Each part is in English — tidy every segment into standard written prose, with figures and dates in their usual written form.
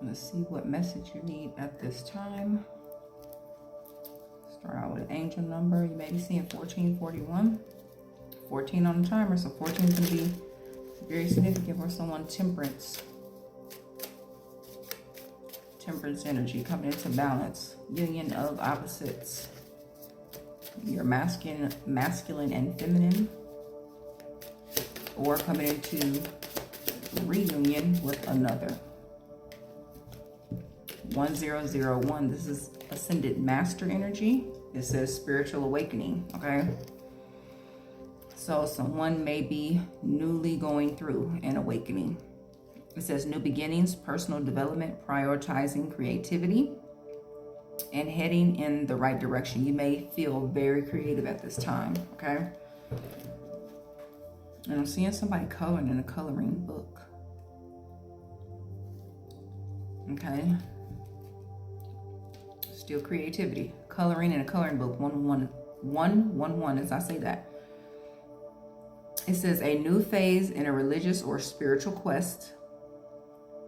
Let's see what message you need at this time. Start out with an angel number. You may be seeing 1441. 14 on the timer, so 14 can be very significant for someone. Temperance. Temperance energy coming into balance. Union of opposites. Your masculine and feminine. Or coming into reunion with another. 1001. This is ascended master energy. It says spiritual awakening. Okay. So someone may be newly going through an awakening. It says new beginnings, personal development, prioritizing creativity, and heading in the right direction. You may feel very creative at this time. Okay. And I'm seeing somebody coloring in a coloring book. Okay. Still creativity. Coloring in a coloring book. 111 as I say that. It says a new phase in a religious or spiritual quest.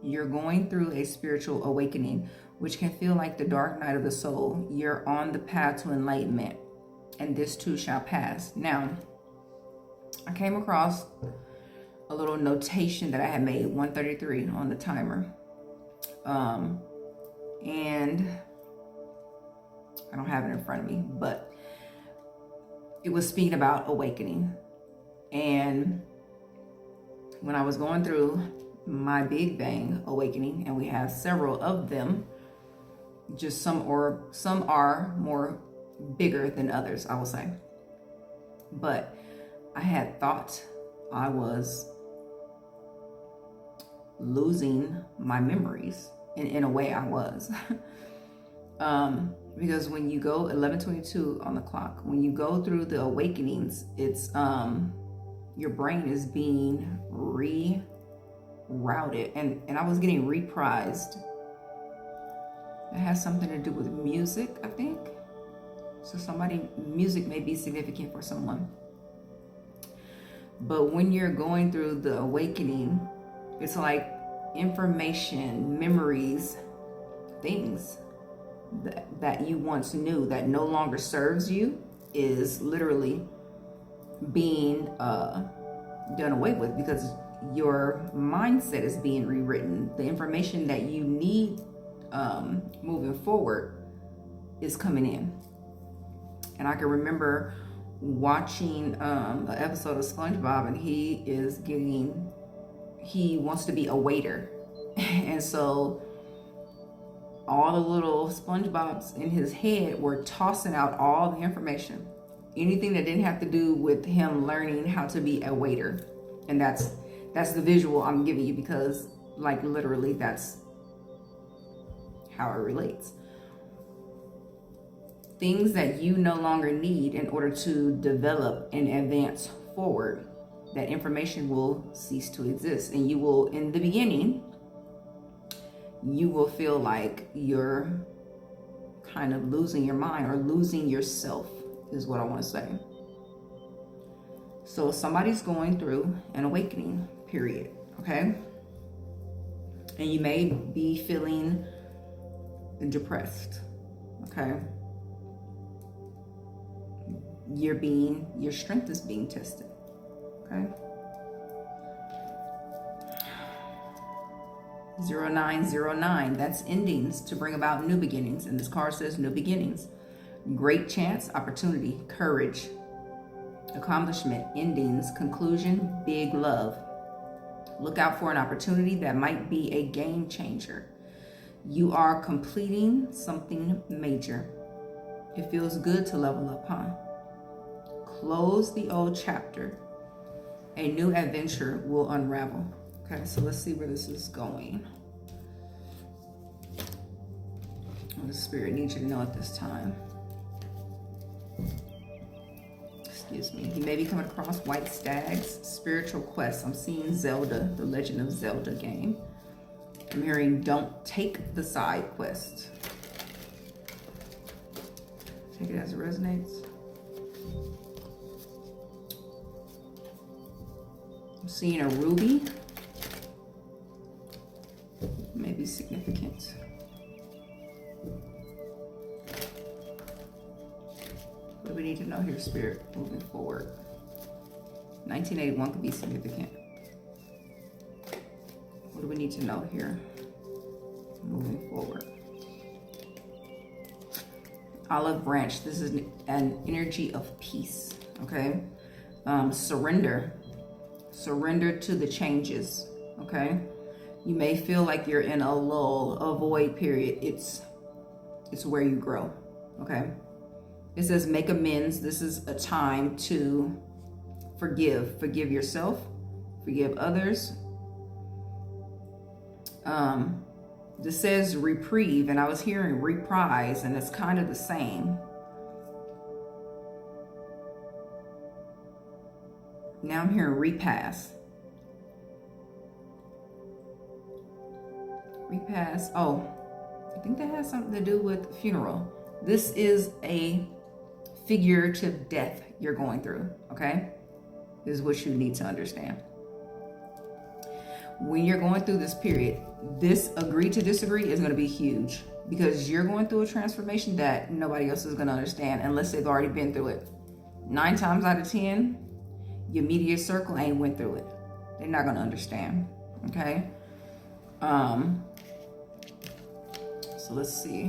You're going through a spiritual awakening, which can feel like the dark night of the soul. You're on the path to enlightenment, and this too shall pass. Now, I came across a little notation that I had made, 133 on the timer. And I don't have it in front of me, but it was speaking about awakening. And when I was going through my Big Bang awakening, and we have several of them, just some are more bigger than others, I will say. But I had thought I was losing my memories. In a way I was. Because when you go 11:22 on the clock, when you go through the awakenings, it's your brain is being rerouted, and I was getting reprised. It has something to do with music, I think. So music may be significant for someone. But when you're going through the awakening, it's like information, memories, things that you once knew that no longer serves you is literally being done away with, because your mindset is being rewritten. The information that you need moving forward is coming in. And I can remember watching an episode of SpongeBob, and he wants to be a waiter. And so all the little SpongeBobs in his head were tossing out all the information, anything that didn't have to do with him learning how to be a waiter. And that's the visual I'm giving you, because like literally that's how it relates. Things that you no longer need in order to develop and advance forward, that information will cease to exist. And you will, in the beginning, you will feel like you're kind of losing your mind or losing yourself, is what I want to say. So somebody's going through an awakening period, okay? And you may be feeling depressed, okay? Your strength is being tested, okay? 0909, that's endings to bring about new beginnings. And this card says new beginnings. Great chance, opportunity, courage, accomplishment, endings, conclusion, big love. Look out for an opportunity that might be a game changer. You are completing something major. It feels good to level up, huh? Close the old chapter. A new adventure will unravel. Okay, so let's see where this is going. What the Spirit needs you to know at this time. Excuse me. You may be coming across white stags, spiritual quests. I'm seeing Zelda, the Legend of Zelda game. I'm hearing don't take the side quest. Take it as it resonates. I'm seeing a ruby. Maybe significant. What do we need to know here, Spirit, moving forward? 1981 could be significant. What do we need to know here, moving forward? Olive branch. This is an energy of peace, okay? Surrender. Surrender to the changes, okay? You may feel like you're in a lull, a void period. It's where you grow, okay? It says make amends. This is a time to forgive. Forgive yourself, forgive others. This says reprieve, and I was hearing reprise, and it's kind of the same. Now I'm hearing repass. Repass. Oh, I think that has something to do with funeral. This is a figurative death you're going through, okay? This is what you need to understand. When you're going through this period, this agree to disagree is going to be huge, because you're going through a transformation that nobody else is going to understand unless they've already been through it. 9 times out of 10, your immediate circle ain't went through it. They're not going to understand, okay? So let's see.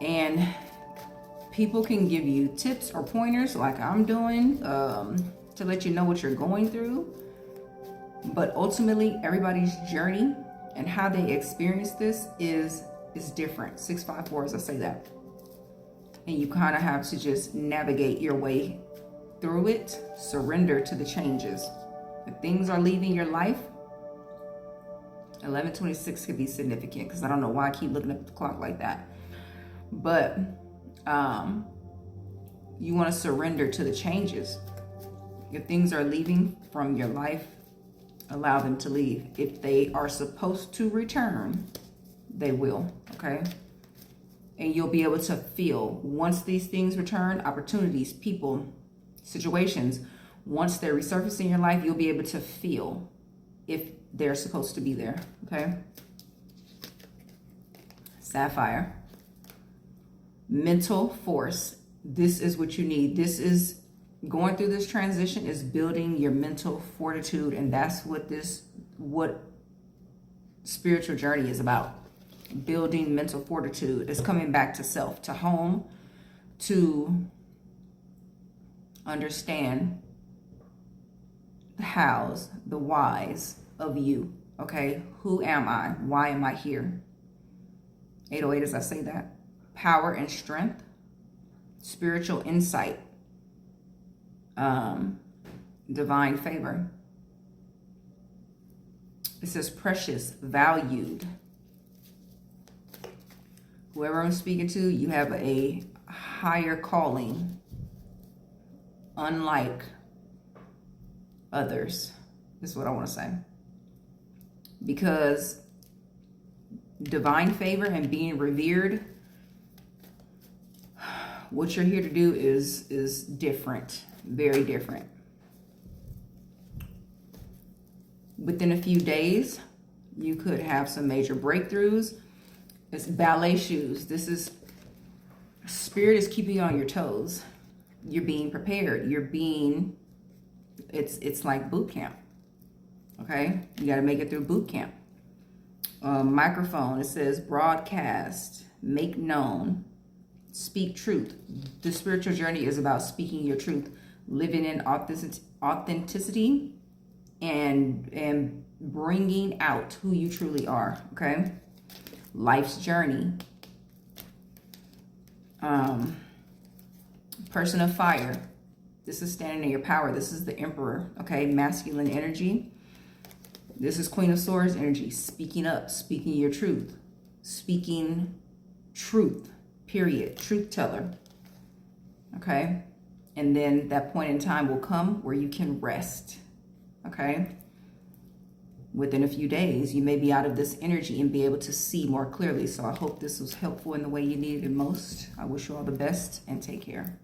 And people can give you tips or pointers like I'm doing, to let you know what you're going through. But ultimately, everybody's journey and how they experience this is different. 654, as I say that. And you kind of have to just navigate your way through it. Surrender to the changes. If things are leaving your life, 1126 could be significant, because I don't know why I keep looking at the clock like that. But you want to surrender to the changes. If things are leaving from your life, allow them to leave. If they are supposed to return, they will, okay? And you'll be able to feel, once these things return, opportunities, people, situations, once they resurface in your life, you'll be able to feel if they're supposed to be there, okay? Sapphire. Mental force. This is what you need. This is going through this transition, is building your mental fortitude, and that's what spiritual journey is about. Building mental fortitude is coming back to self, to home, to understand the hows, the whys of you, okay? Who am I? Why am I here? 808, as I say that. Power and strength, spiritual insight, divine favor. It says precious, valued. Whoever I'm speaking to, you have a higher calling, unlike others, is what I want to say. Because divine favor and being revered, what you're here to do is different, very different. Within a few days, you could have some major breakthroughs. It's ballet shoes. This is, spirit is keeping you on your toes. You're being prepared. It's like boot camp. Okay? You got to make it through boot camp. Microphone, it says broadcast, make known, speak truth. The spiritual journey is about speaking your truth, living in authenticity, and bringing out who you truly are, okay? Life's journey. Person of fire. This is standing in your power. This is the emperor, okay? Masculine energy. This is Queen of Swords energy. Speaking up, speaking your truth. Speaking truth, period. Truth teller, okay? And then that point in time will come where you can rest, okay? Within a few days, you may be out of this energy and be able to see more clearly. So I hope this was helpful in the way you needed it most. I wish you all the best and take care.